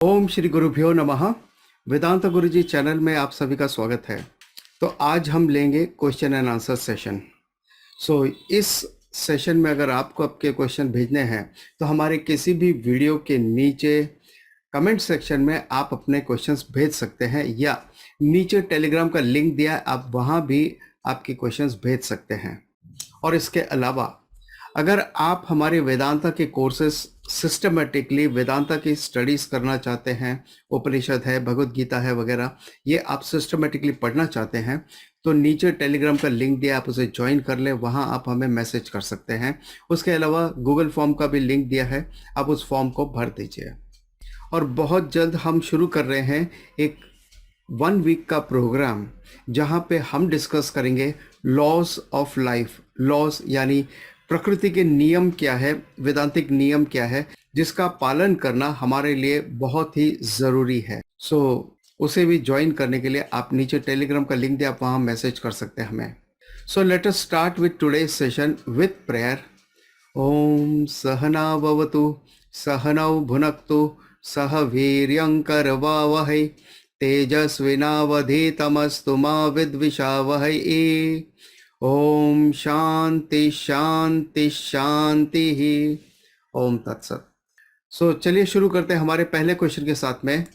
ओम श्री गुरुभ्यो नमः। वेदांत गुरुजी चैनल में आप सभी का स्वागत है। तो आज हम लेंगे क्वेश्चन एंड आंसर सेशन। इस सेशन में अगर आपको आपके क्वेश्चन भेजने हैं तो हमारे किसी भी वीडियो के नीचे कमेंट सेक्शन में आप अपने क्वेश्चंस भेज सकते हैं, या नीचे टेलीग्राम का लिंक दिया है, आप वहाँ भी आपके क्वेश्चंस भेज सकते हैं। और इसके अलावा अगर आप हमारे वेदांता के कोर्सेज सिस्टमेटिकली वेदांता की स्टडीज़ करना चाहते हैं, उपनिषद है, भगवद गीता है वगैरह, ये आप सिस्टमेटिकली पढ़ना चाहते हैं तो नीचे टेलीग्राम का लिंक दिया, आप उसे ज्वाइन कर लें, वहाँ आप हमें मैसेज कर सकते हैं। उसके अलावा गूगल फॉर्म का भी लिंक दिया है, आप उस फॉर्म को भर दीजिए। और बहुत जल्द हम शुरू कर रहे हैं एक 1 वीक का प्रोग्राम, जहाँ पे हम डिस्कस करेंगे लॉज ऑफ लाइफ। लॉज यानी प्रकृति के नियम क्या है, वेदांतिक नियम क्या है, जिसका पालन करना हमारे लिए बहुत ही ज़रूरी है। उसे भी ज्वाइन करने के लिए आप नीचे टेलीग्राम का लिंक दिया, आप वहाँ मैसेज कर सकते हैं हमें। Let us start with today's session with prayer. ओम सहना भवतु सहनौ भुनक्तु सह वीर्यंकरवावहै तेजस्विनावधीतमस्तु मा विद्विषावहै। ओम शांति शांति शांति ही। ओम तत्सत। चलिए शुरू करते हैं हमारे पहले क्वेश्चन के साथ में।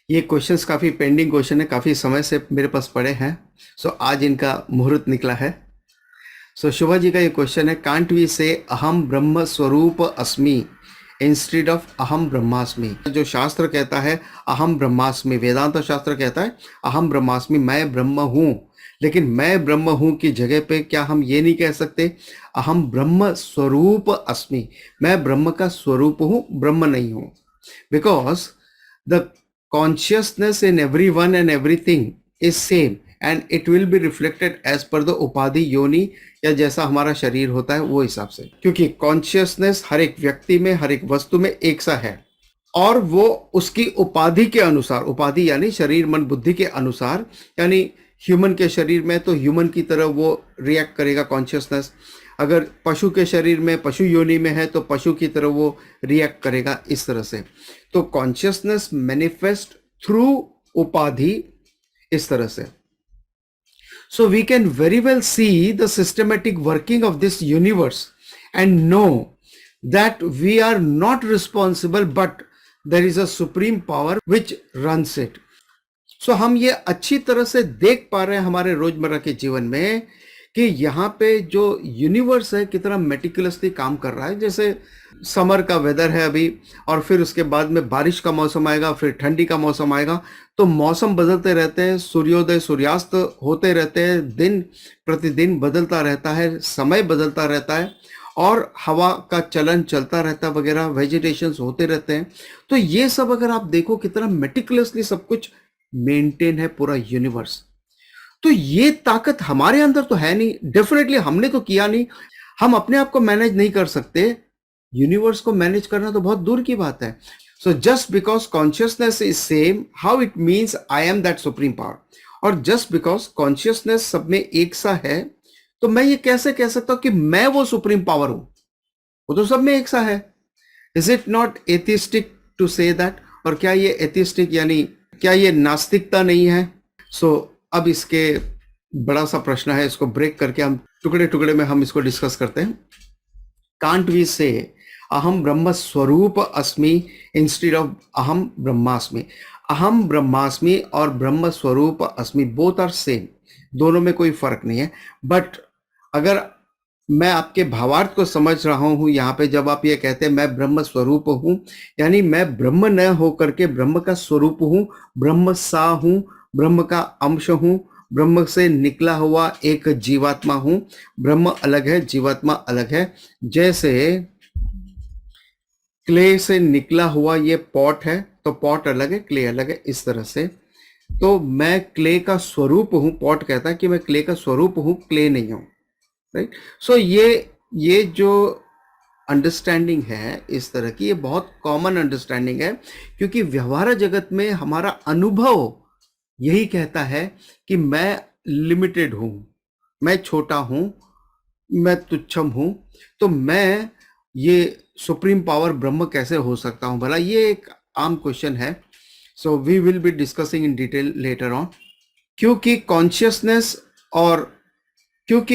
ये क्वेश्चंस काफ़ी पेंडिंग क्वेश्चन है, काफ़ी समय से मेरे पास पड़े हैं। आज इनका मुहूर्त निकला है। शुभा जी का ये क्वेश्चन है, कांट वी से अहम ब्रह्म स्वरूप अस्मि इंस्टेड ऑफ अहम ब्रह्मास्मि। जो शास्त्र कहता है अहम ब्रह्मास्मि, वेदांत शास्त्र कहता है अहम ब्रह्मास्मि, मैं ब्रह्म हूँ, लेकिन मैं ब्रह्म हूँ की जगह पे क्या हम ये नहीं कह सकते अहम ब्रह्म स्वरूप अस्मि, मैं ब्रह्म का स्वरूप हूँ, ब्रह्म नहीं हूँ? Because the consciousness in everyone and everything is same and it will be reflected as per the upadhi yoni, या जैसा हमारा शरीर होता है वो हिसाब से। क्योंकि कॉन्शियसनेस हर एक व्यक्ति में, हर एक वस्तु में एक सा है, और वो उसकी उपाधि के अनुसार, उपाधि यानी शरीर मन बुद्धि के अनुसार, यानी ह्यूमन के शरीर में तो ह्यूमन की तरह वो रिएक्ट करेगा कॉन्शियसनेस। अगर पशु के शरीर में, पशु योनि में है तो पशु की तरह वो रिएक्ट करेगा, इस तरह से। तो कॉन्शियसनेस मैनिफेस्ट थ्रू उपाधि, इस तरह से। So we can very well see the systematic working of this universe and know that we are not responsible, but there is a supreme power which runs it. हम ये अच्छी तरह से देख पा रहे हैं हमारे रोजमर्रा के जीवन में कि यहाँ पे जो यूनिवर्स है कितना मेटिकुलसली काम कर रहा है। जैसे समर का वेदर है अभी, और फिर उसके बाद में बारिश का मौसम आएगा, फिर ठंडी का मौसम आएगा, तो मौसम बदलते रहते हैं, सूर्योदय सूर्यास्त होते रहते हैं, दिन प्रतिदिन बदलता रहता है, समय बदलता रहता है, और हवा का चलन चलता रहता है वगैरह, वेजिटेशन होते रहते हैं। तो ये सब अगर आप देखो कितना मेटिकुलसली सब कुछ मेंटेन है पूरा यूनिवर्स। तो ये ताकत हमारे अंदर तो है नहीं, डेफिनेटली हमने तो किया नहीं, हम अपने आप को मैनेज नहीं कर सकते, यूनिवर्स को मैनेज करना तो बहुत दूर की बात है। Just because consciousness is same, how it means I am that supreme power. और जस्ट बिकॉज कॉन्शियसनेस सब में एक सा है, तो मैं ये कैसे कह सकता हूं कि मैं वो सुप्रीम पावर हूं? वो तो सब में एक सा है। Is it not atheistic to say that? और क्या ये एथिस्टिक यानी क्या ये नास्तिकता नहीं है? अब इसके बड़ा सा प्रश्न है, इसको ब्रेक करके हम टुकड़े टुकड़े में हम इसको डिस्कस करते हैं। कांट वी से अहम ब्रह्म स्वरूप अस्मि इंस्टेड ऑफ अहम ब्रह्मास्मि? अहम ब्रह्मास्मि और ब्रह्म स्वरूप अस्मि बोथ आर सेम, दोनों में कोई फर्क नहीं है। बट अगर मैं आपके भावार्थ को समझ रहा हूं यहाँ पे, जब आप ये कहते हैं मैं ब्रह्म स्वरूप हूं, यानी मैं ब्रह्म न होकर के ब्रह्म का स्वरूप हूं, ब्रह्म सा हूं, ब्रह्म का अंश हूं, ब्रह्म से निकला हुआ एक जीवात्मा हूं। ब्रह्म अलग है, जीवात्मा अलग है। जैसे क्ले से निकला हुआ ये पॉट है, तो पॉट अलग है, क्ले अलग है, इस तरह से। तो मैं क्ले का स्वरूप हूं, पॉट कहता है कि मैं क्ले का स्वरूप हूं, क्ले नहीं हूं, राइट? ये जो अंडरस्टैंडिंग है इस तरह की, ये बहुत कॉमन अंडरस्टैंडिंग है, क्योंकि व्यवहार जगत में हमारा अनुभव यही कहता है कि मैं लिमिटेड हूं, मैं छोटा हूं, मैं तुच्छम हूं, तो मैं ये सुप्रीम पावर ब्रह्म कैसे हो सकता हूं भला? ये एक आम क्वेश्चन है, so we will be discussing in detail later on. क्योंकि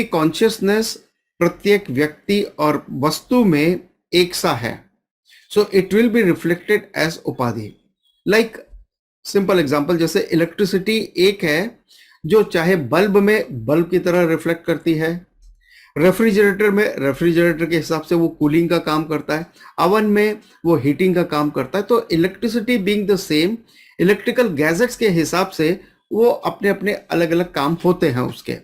कॉन्शियसनेस प्रत्येक व्यक्ति और वस्तु में एक सा है, so it will be reflected as upadhi. Like simple example, जैसे इलेक्ट्रिसिटी एक है जो चाहे बल्ब में बल्ब की तरह रिफ्लेक्ट करती है, रेफ्रिजरेटर में रेफ्रिजरेटर के हिसाब से वो कूलिंग का काम करता है, अवन में वो हीटिंग का काम करता है। तो electricity being the same, electrical gadgets के हिसाब से वो अपने अपने अलग अलग काम होते हैं उसके।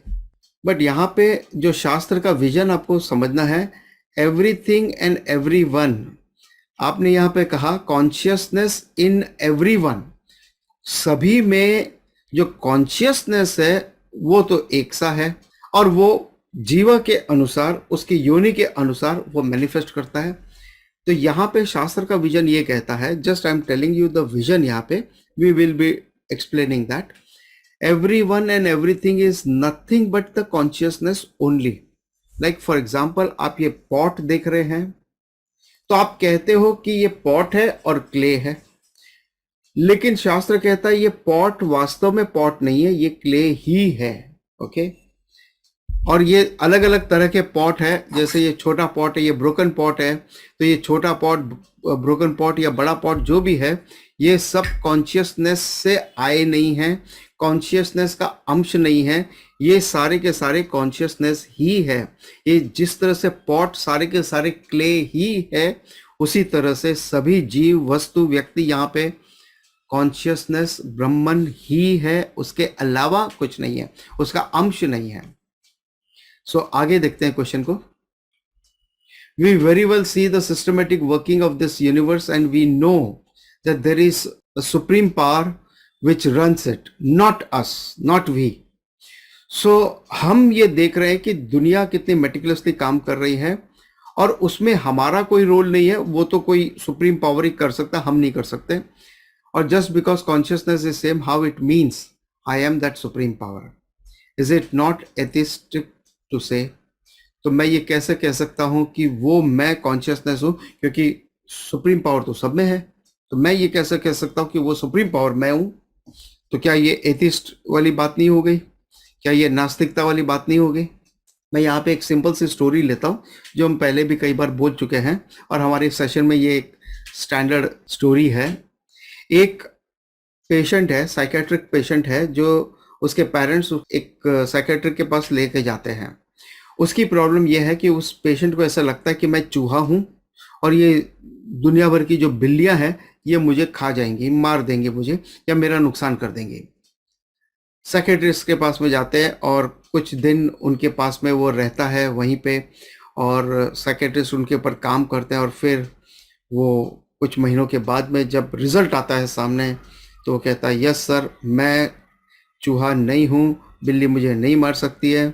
बट यहाँ पे जो शास्त्र का विजन आपको समझना है, एवरीथिंग एंड एवरीवन, आपने यहाँ पे कहा कॉन्शियसनेस इन एवरीवन, सभी में जो कॉन्शियसनेस है वो तो एक सा है और वो जीवा के अनुसार, उसकी योनि के अनुसार वो मैनिफेस्ट करता है। तो यहाँ पे शास्त्र का विजन ये कहता है, just I am telling you the vision, यहाँ पे we will be explaining that everyone and everything is nothing but the consciousness only. Like for example, आप ये पॉट देख रहे हैं तो आप कहते हो कि ये पॉट है और क्ले है, लेकिन शास्त्र कहता है ये पॉट वास्तव में पॉट नहीं है, ये क्ले ही है। ओके, और ये अलग अलग तरह के पॉट है, जैसे ये छोटा पॉट है, ये ब्रोकन पॉट है, तो ये छोटा पॉट, ब्रोकन पॉट या बड़ा पॉट जो भी है, ये सब कॉन्शियसनेस से आए नहीं हैं, कॉन्शियसनेस का अंश नहीं है, ये सारे के सारे कॉन्शियसनेस ही है। ये जिस तरह से पॉट सारे के सारे क्ले ही है, उसी तरह से सभी जीव, वस्तु, व्यक्ति यहाँ पे कॉन्शियसनेस ब्रह्मन ही है, उसके अलावा कुछ नहीं है, उसका अंश नहीं है। सो आगे देखते हैं क्वेश्चन को। We very well see the systematic working of this universe and we know that there is a supreme power which runs it, not us, not we. So हम ये देख रहे हैं कि दुनिया कितनी मेटिकुलसली काम कर रही है और उसमें हमारा कोई रोल नहीं है, वो तो कोई सुप्रीम पावर ही कर सकता, हम नहीं कर सकते। और just because consciousness is same, how it means I am that supreme power, is it not atheistic to say? तो मैं ये कैसे कह सकता हूं कि वो मैं कॉन्शियसनेस हूं, क्योंकि सुप्रीम पावर तो सब में है, तो मैं ये कैसे कह सकता हूं कि वो सुप्रीम पावर मैं हूं? तो क्या ये एथिस्ट वाली बात नहीं हो गई? क्या ये नास्तिकता वाली बात नहीं हो गई? मैं यहाँ पे एक सिंपल सी स्टोरी लेता हूँ जो हम पहले भी कई बार बोल चुके हैं और हमारे सेशन में ये एक स्टैंडर्ड स्टोरी है। एक पेशेंट है, साइकेट्रिक पेशेंट है, जो उसके पेरेंट्स एक साइकेट्रिक के पास लेके जाते हैं। उसकी प्रॉब्लम यह है कि उस पेशेंट को ऐसा लगता है कि मैं चूहा हूँ और ये दुनिया भर की जो बिल्लियां हैं ये मुझे खा जाएंगी, मार देंगे मुझे या मेरा नुकसान कर देंगे। साइकेट्रिस्ट के पास में जाते हैं और कुछ दिन उनके पास में वो रहता है वहीं पे, और साइकेट्रिस्ट उनके ऊपर काम करते हैं और फिर वो कुछ महीनों के बाद में जब रिजल्ट आता है सामने तो वो कहता है, यस सर, मैं चूहा नहीं हूँ, बिल्ली मुझे नहीं मार सकती है,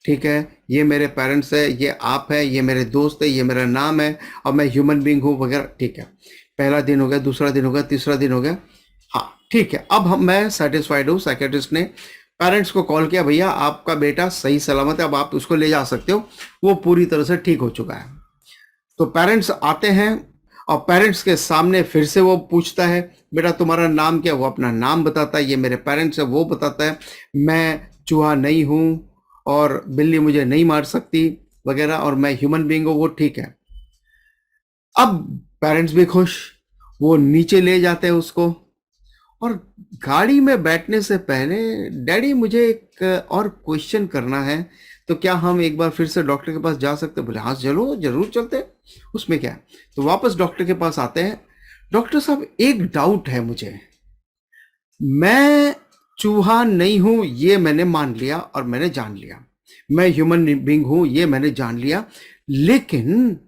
ठीक है, ये मेरे पेरेंट्स है, ये आप है, ये मेरे दोस्त है, ये मेरा नाम है और मैं ह्यूमन बीइंग हूँ वगैरह। ठीक है, पहला दिन हो गया, दूसरा दिन हो गया, तीसरा दिन हो गया, हाँ ठीक है, अब मैं सेटिस्फाइड हूँ। साइकेट्रिस्ट ने पेरेंट्स को कॉल किया, भैया आपका बेटा सही सलामत है, अब आप उसको ले जा सकते हो, वो पूरी तरह से ठीक हो चुका है। तो पेरेंट्स आते हैं और पेरेंट्स के सामने फिर से वो पूछता है, बेटा तुम्हारा नाम क्या? वो अपना नाम बताता है, ये मेरे पेरेंट्स है, वो बताता है मैं चूहा नहीं हूँ और बिल्ली मुझे नहीं मार सकती वगैरह और मैं ह्यूमन बीइंग हूँ, वो ठीक है। अब पेरेंट्स भी खुश, वो नीचे ले जाते हैं उसको और गाड़ी में बैठने से पहले, डैडी मुझे एक और क्वेश्चन करना है, तो क्या हम एक बार फिर से डॉक्टर के पास जा सकते? बोले हाँ चलो, जरूर चलते, उसमें क्या है। तो वापस डॉक्टर के पास आते हैं, डॉक्टर साहब एक डाउट है मुझे, मैं चूहा नहीं हूं ये मैंने मान लिया और मैंने जान लिया, मैं ह्यूमन बीइंग हूं ये मैंने जान लिया, लेकिन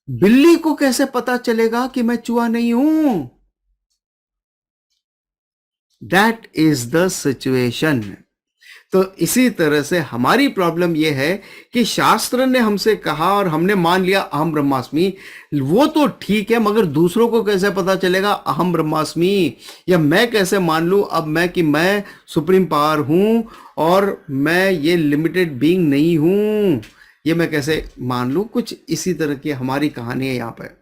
बिल्ली को कैसे पता चलेगा कि मैं चूहा नहीं हूं? That is the situation. तो इसी तरह से हमारी प्रॉब्लम यह है कि शास्त्र ने हमसे कहा और हमने मान लिया अहम ब्रह्मास्मि, वो तो ठीक है, मगर दूसरों को कैसे पता चलेगा अहम ब्रह्मास्मि? या मैं कैसे मान लूं अब मैं कि मैं सुप्रीम पावर हूं और मैं ये लिमिटेड बीइंग नहीं हूं, ये मैं कैसे मान लूं? कुछ इसी तरह की हमारी कहानी है यहाँ पर।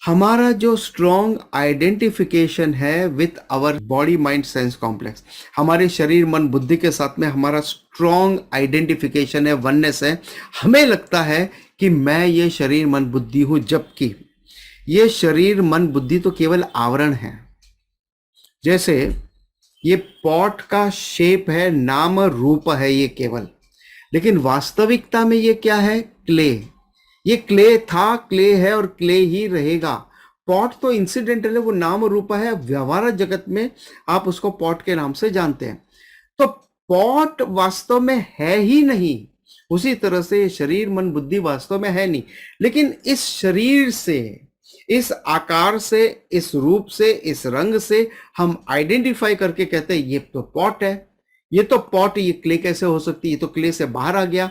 हमारा जो स्ट्रॉन्ग आइडेंटिफिकेशन है with our body mind sense complex, हमारे शरीर मन बुद्धि के साथ में हमारा स्ट्रॉन्ग आइडेंटिफिकेशन है, वननेस है। हमें लगता है कि मैं ये शरीर मन बुद्धि हूं, जबकि ये शरीर मन बुद्धि तो केवल आवरण है। जैसे ये पॉट का शेप है, नाम रूप है ये केवल, लेकिन वास्तविकता में ये क्या है? क्ले। ये क्ले था, क्ले है और क्ले ही रहेगा। पॉट तो इंसिडेंटल है, वो नाम रूप है। व्यवहार जगत में आप उसको पॉट के नाम से जानते हैं। तो पॉट वास्तव में है ही नहीं। उसी तरह से शरीर मन बुद्धि वास्तव में है नहीं, लेकिन इस शरीर से, इस आकार से, इस रूप से, इस रंग से हम आइडेंटिफाई करके कहते हैं ये तो पॉट है, ये तो पॉट। ये क्ले कैसे हो सकती है? ये तो क्ले से बाहर आ गया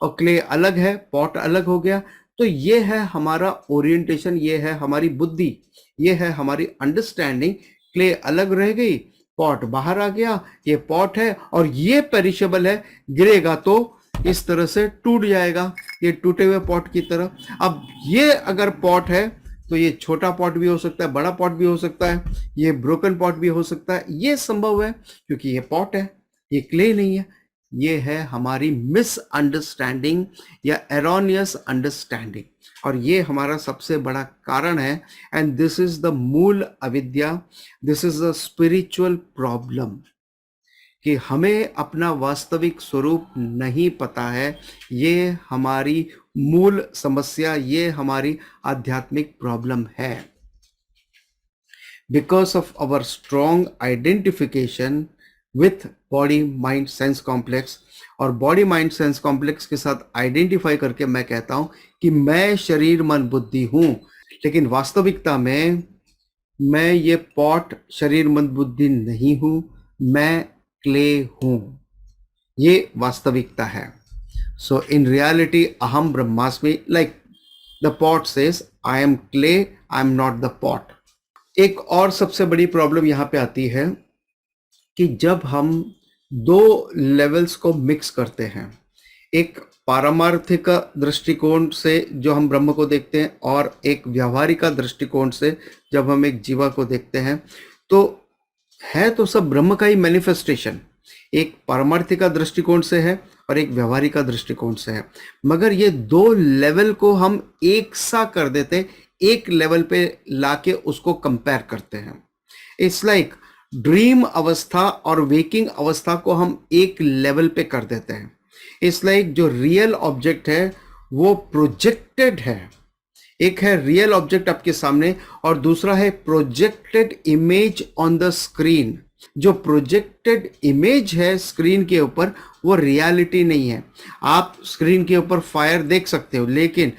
और क्ले अलग है, पॉट अलग हो गया। तो ये है हमारा ओरिएंटेशन, ये है हमारी बुद्धि, ये है हमारी अंडरस्टैंडिंग। क्ले अलग रह गई, पॉट बाहर आ गया। ये पॉट है और ये पेरिशेबल है, गिरेगा तो इस तरह से टूट जाएगा, ये टूटे हुए पॉट की तरह। अब ये अगर पॉट है तो ये छोटा पॉट भी हो सकता है, बड़ा पॉट भी हो सकता है, ये ब्रोकन पॉट भी हो सकता है। ये संभव है क्योंकि ये पॉट है, ये क्ले नहीं है। ये है हमारी मिसअंडरस्टैंडिंग या एरोनियस अंडरस्टैंडिंग, और ये हमारा सबसे बड़ा कारण है। एंड दिस इज द मूल अविद्या, this is the spiritual problem, कि हमें अपना वास्तविक स्वरूप नहीं पता है। ये हमारी मूल समस्या, ये हमारी आध्यात्मिक प्रॉब्लम है। Because of our strong identification with body mind sense complex, और बॉडी माइंड सेंस कॉम्प्लेक्स के साथ आइडेंटिफाई करके मैं कहता हूं कि मैं शरीर मन बुद्धि हूं, लेकिन वास्तविकता में मैं ये पॉट शरीर मन बुद्धि नहीं हूं, मैं क्ले हूं। ये वास्तविकता है। सो इन रियलिटी अहम ब्रह्मास्मि, like the pot says I am clay, I am not the pot. एक और सबसे बड़ी प्रॉब्लम यहां पे आती है कि जब हम दो लेवल्स को मिक्स करते हैं, एक पारमार्थिक दृष्टिकोण से जो हम ब्रह्म को देखते हैं और एक व्यावहारिक दृष्टिकोण से जब हम एक जीवा को देखते हैं, तो है तो सब ब्रह्म का ही मैनिफेस्टेशन। एक पारमार्थिक दृष्टिकोण से है और एक व्यावहारिक दृष्टिकोण से है, मगर ये दो लेवल को हम एक सा कर देते, एक लेवल पे लाके उसको कंपेयर करते हैं। इट्स लाइक ड्रीम अवस्था और वेकिंग अवस्था को हम एक लेवल पे कर देते हैं। इट्स लाइक जो रियल ऑब्जेक्ट है वो प्रोजेक्टेड है। एक है रियल ऑब्जेक्ट आपके सामने और दूसरा है projected image on the screen. जो प्रोजेक्टेड इमेज है स्क्रीन के ऊपर वो रियलिटी नहीं है। आप स्क्रीन के ऊपर फायर देख सकते हो, लेकिन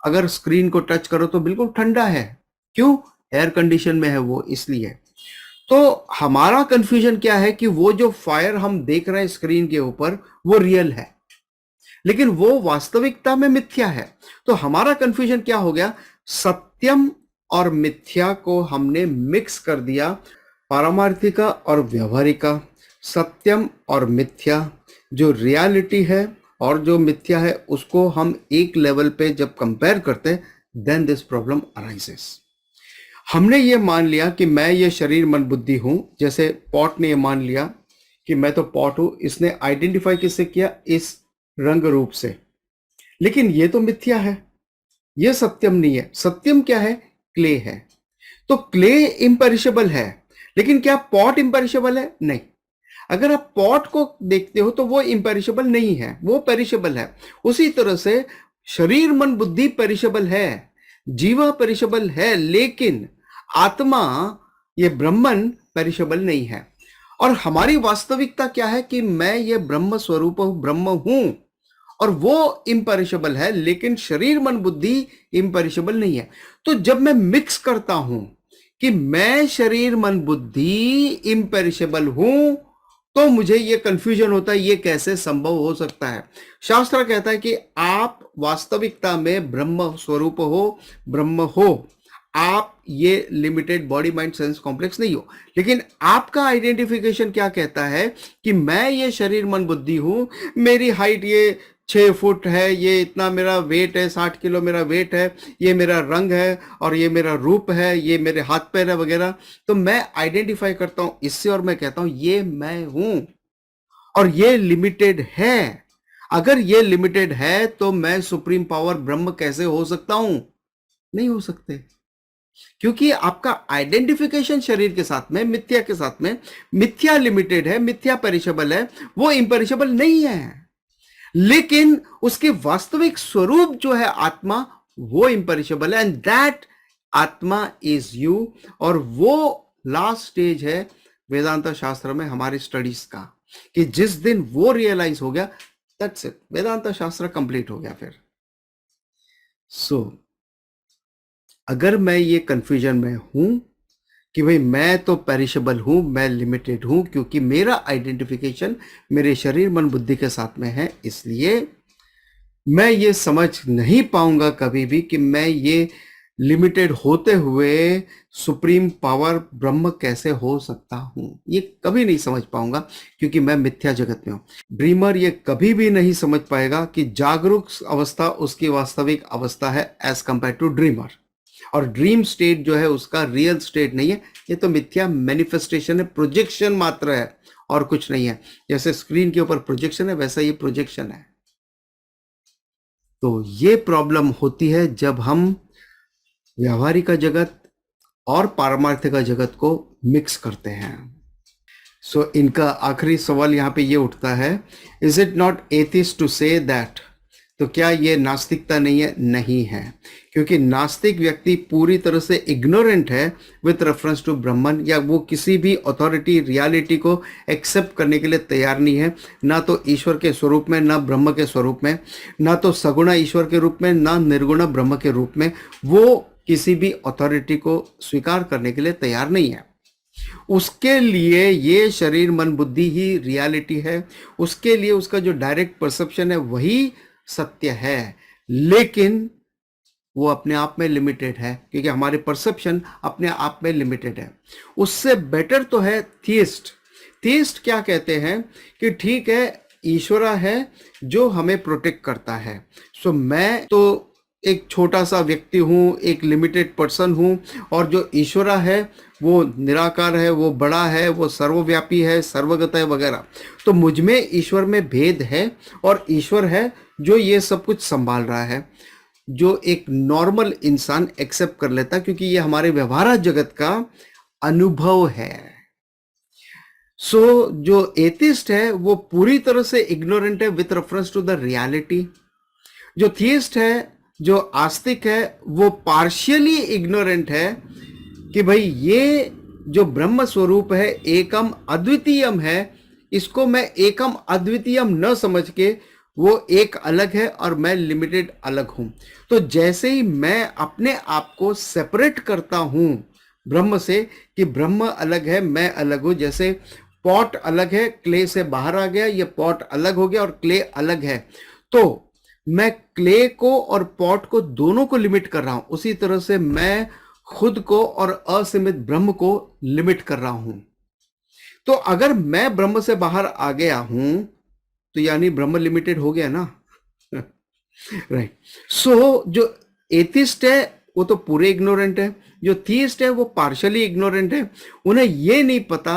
अगर स्क्रीन को टच करो तो बिल्कुल ठंडा है। क्यों? एयर कंडीशन में है वो, इसलिए। तो हमारा कंफ्यूजन क्या है कि वो जो फायर हम देख रहे हैं स्क्रीन के ऊपर वो रियल है, लेकिन वो वास्तविकता में मिथ्या है। तो हमारा कंफ्यूजन क्या हो गया? सत्यम और मिथ्या को हमने मिक्स कर दिया, पारमार्थिका और व्यवहारिका, सत्यम और मिथ्या। जो रियलिटी है और जो मिथ्या है उसको हम एक लेवल पे जब कंपेयर करते हैं, देन दिस प्रॉब्लम अराइजेस। हमने ये मान लिया कि मैं ये शरीर मन बुद्धि हूं, जैसे पॉट ने ये मान लिया कि मैं तो पॉट हूं। इसने आइडेंटिफाई किससे किया? इस रंग रूप से। लेकिन ये तो मिथ्या है, ये सत्यम नहीं है। सत्यम क्या है? क्ले है। तो क्ले इम्पेरिशेबल है, लेकिन क्या पॉट इम्पेरिशेबल है? नहीं। अगर आप पॉट को देखते हो तो वो इम्पेरिशेबल नहीं है, वो पेरिशेबल है। उसी तरह से शरीर मन बुद्धि पेरिशेबल है, जीवा पेरिशेबल है, लेकिन आत्मा, ये ब्रह्मन पेरिशेबल नहीं है। और हमारी वास्तविकता क्या है कि मैं ये ब्रह्म स्वरूप ब्रह्म हूं, और वो इम्पेरिशेबल है, लेकिन शरीर मन बुद्धि इम्पेरिशेबल नहीं है। तो जब मैं मिक्स करता हूं कि मैं शरीर मन बुद्धि इम्पेरिशेबल हूं, तो मुझे ये कंफ्यूजन होता है, ये कैसे संभव हो सकता है? शास्त्र कहता है कि आप वास्तविकता में ब्रह्म स्वरूप हो, ब्रह्म हो। आप ये limited body mind sense complex नहीं हो। लेकिन आपका आइडेंटिफिकेशन क्या कहता है कि मैं ये शरीर मन बुद्धि हूं, मेरी हाइट ये 6 फुट है, ये इतना मेरा वेट है, 60 किलो मेरा वेट है, ये मेरा रंग है और ये मेरा रूप है, ये मेरे हाथ पैर है वगैरह, तो मैं आइडेंटिफाई करता हूं इससे और मैं कहता हूं ये मैं हूं और ये लिमिटेड है। अगर ये लिमिटेड है तो मैं सुप्रीम पावर ब्रह्म कैसे हो सकता हूं? नहीं हो सकते, क्योंकि आपका आइडेंटिफिकेशन शरीर के साथ में, मिथ्या के साथ में, मिथ्या लिमिटेड है, मिथ्या पेरिशेबल है, वो इम्पेरिशेबल नहीं है। लेकिन उसके वास्तविक स्वरूप जो है आत्मा, वो इम्पेरिशेबल है, एंड दैट आत्मा इज यू। और वो लास्ट स्टेज है वेदांत शास्त्र में हमारे स्टडीज का, कि जिस दिन वो रियलाइज हो गया, दैट्स इट, वेदांत शास्त्र कंप्लीट हो गया फिर। सो अगर मैं ये कंफ्यूजन में हूं कि भाई मैं तो पेरिशेबल हूं, मैं लिमिटेड हूं, क्योंकि मेरा आइडेंटिफिकेशन मेरे शरीर मन बुद्धि के साथ में है, इसलिए मैं ये समझ नहीं पाऊंगा कभी भी कि मैं ये लिमिटेड होते हुए सुप्रीम पावर ब्रह्म कैसे हो सकता हूं। ये कभी नहीं समझ पाऊंगा, क्योंकि मैं मिथ्या जगत में हूं। ड्रीमर ये कभी भी नहीं समझ पाएगा कि जागरूक अवस्था उसकी वास्तविक अवस्था है एज कंपेयर टू ड्रीमर, और ड्रीम स्टेट जो है उसका रियल स्टेट नहीं है। ये तो मिथ्या मैनिफेस्टेशन है, प्रोजेक्शन मात्र है और कुछ नहीं है। जैसे स्क्रीन के ऊपर प्रोजेक्शन है, वैसा ये प्रोजेक्शन है। तो ये प्रॉब्लम होती है जब हम व्यावहारिक जगत और पारमार्थिक जगत को मिक्स करते हैं। सो इनका आखिरी सवाल यहाँ पे ये उठता है, is it not atheist to say that? तो क्या ये नास्तिकता नहीं है? नहीं है, क्योंकि नास्तिक व्यक्ति पूरी तरह से इग्नोरेंट है विथ रेफरेंस टू ब्रह्मन, या वो किसी भी अथॉरिटी रियलिटी को एक्सेप्ट करने के लिए तैयार नहीं है, ना तो ईश्वर के स्वरूप में, ना ब्रह्म के स्वरूप में, ना तो सगुणा ईश्वर के रूप में, ना निर्गुण ब्रह्म के रूप में। वो किसी भी अथॉरिटी को स्वीकार करने के लिए तैयार नहीं है। उसके लिए ये शरीर मन बुद्धि ही रियलिटी है, उसके लिए उसका जो डायरेक्ट परसेप्शन है वही सत्य है। लेकिन वो अपने आप में लिमिटेड है, क्योंकि हमारे परसेप्शन अपने आप में लिमिटेड है। उससे बेटर तो है थियस्ट। थियस्ट क्या कहते हैं कि ठीक है, ईश्वर है जो हमें प्रोटेक्ट करता है, सो मैं तो एक छोटा सा व्यक्ति हूँ, एक लिमिटेड पर्सन हूँ, और जो ईश्वर है वो निराकार है, वो बड़ा है, वो सर्वव्यापी है, सर्वगत है वगैरह। तो मुझ में ईश्वर में भेद है, और ईश्वर है जो ये सब कुछ संभाल रहा है, जो एक नॉर्मल इंसान एक्सेप्ट कर लेता, क्योंकि ये हमारे व्यवहार जगत का अनुभव है। सो जो एथिस्ट है वो पूरी तरह से इग्नोरेंट है with reference to the reality. जो थियस्ट है, जो आस्तिक है, वो पार्शियली इग्नोरेंट है कि भाई ये जो ब्रह्म स्वरूप है एकम अद्वितीयम है, इसको मैं एकम अद्वितीयम न समझ के वो एक अलग है और मैं लिमिटेड अलग हूं। तो जैसे ही मैं अपने आप को सेपरेट करता हूं ब्रह्म से, कि ब्रह्म अलग है, मैं अलग हूं, जैसे पॉट अलग है, क्ले से बाहर आ गया, ये पॉट अलग हो गया और क्ले अलग है, तो मैं क्ले को और पॉट को दोनों को लिमिट कर रहा हूं। उसी तरह से मैं खुद को और असीमित ब्रह्म को लिमिट कर रहा हूं। तो अगर मैं ब्रह्म से बाहर आ गया हूं तो यानी ब्रह्म लिमिटेड हो गया ना। राइट। सो जो एथिस्ट है वो तो पूरे इग्नोरेंट है, जो थीस्ट है वो पार्शली इग्नोरेंट है। उन्हें ये नहीं पता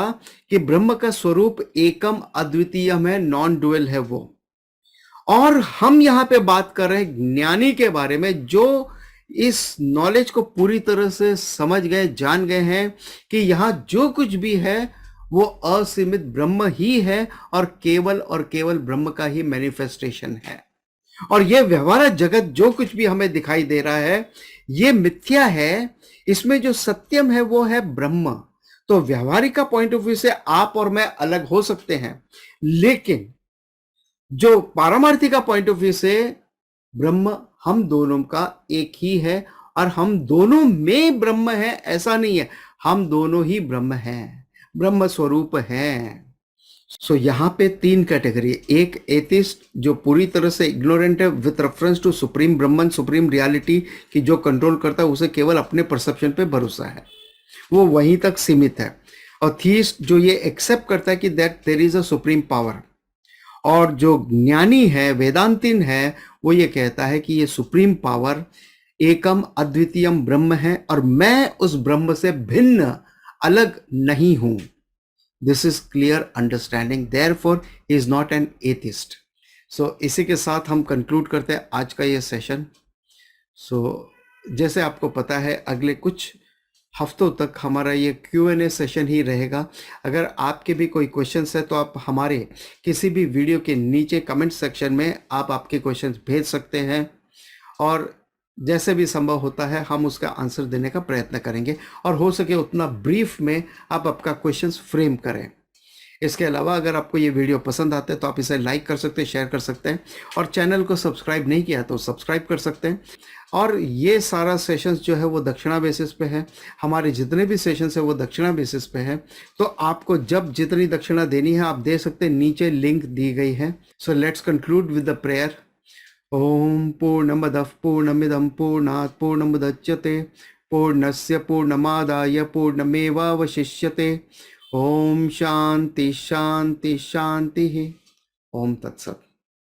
कि ब्रह्म का स्वरूप एकम अद्वितीयम है, नॉन डुअल है वो। और हम यहां पे बात कर रहे हैं ज्ञानी के बारे में, जो इस नॉलेज को पूरी तरह से समझ गए, जान गए हैं कि यहां जो कुछ भी है वो असीमित ब्रह्म ही है और केवल ब्रह्म का ही मैनिफेस्टेशन है। और ये व्यवहार जगत जो कुछ भी हमें दिखाई दे रहा है ये मिथ्या है, इसमें जो सत्यम है वो है ब्रह्म। तो व्यवहारिक का पॉइंट ऑफ व्यू से आप और मैं अलग हो सकते हैं, लेकिन जो पारमार्थी का पॉइंट ऑफ व्यू से ब्रह्म हम दोनों का एक ही है, और हम दोनों में ब्रह्म है ऐसा नहीं है, हम दोनों ही ब्रह्म हैं, ब्रह्म स्वरूप हैं। सो यहां पे 3 कैटेगरी, एक एथिस्ट जो पूरी तरह से इग्नोरेंट है with reference to supreme Brahman, supreme reality की जो कंट्रोल करता है, उसे केवल अपने परसेप्शन पे भरोसा है, वो वहीं तक सीमित है। और थीस्ट जो ये एक्सेप्ट करता है कि that there is a supreme power, और जो ज्ञानी है, वेदांतिन है, वो ये कहता है कि ये सुप्रीम पावर एकम अद्वितीयम ब्रह्म है और मैं उस ब्रह्म से भिन्न अलग नहीं हूं। This is clear understanding, therefore he is not an atheist. So इसी के साथ हम कंक्लूड करते हैं आज का ये सेशन। सो जैसे आपको पता है अगले कुछ हफ्तों तक हमारा ये Q&A सेशन ही रहेगा। अगर आपके भी कोई क्वेश्चंस है तो आप हमारे किसी भी वीडियो के नीचे कमेंट सेक्शन में आप आपके क्वेश्चंस भेज सकते हैं और जैसे भी संभव होता है हम उसका आंसर देने का प्रयत्न करेंगे और हो सके उतना ब्रीफ में आप आपका क्वेश्चंस फ्रेम करें। इसके अलावा अगर आपको ये वीडियो पसंद आता है तो आप इसे लाइक कर सकते हैं, शेयर कर सकते हैं और चैनल को सब्सक्राइब नहीं किया तो सब्सक्राइब कर सकते हैं। और ये सारा सेशंस जो है वो दक्षिणा बेसिस पे है, हमारे जितने भी सेशंस है वो दक्षिणा बेसिस पे है। तो आपको जब जितनी दक्षिणा देनी है आप दे सकते हैं, नीचे लिंक दी गई है। So let's conclude with the prayer. ओम पूर्णमदः पूर्णमिदं पूर्णात् पूर्णमुदच्यते पूर्णस्य पूर्णमादाय पूर्णमेवावशिष्यते। ओम शांति शांति शांति। ओम तत्सत।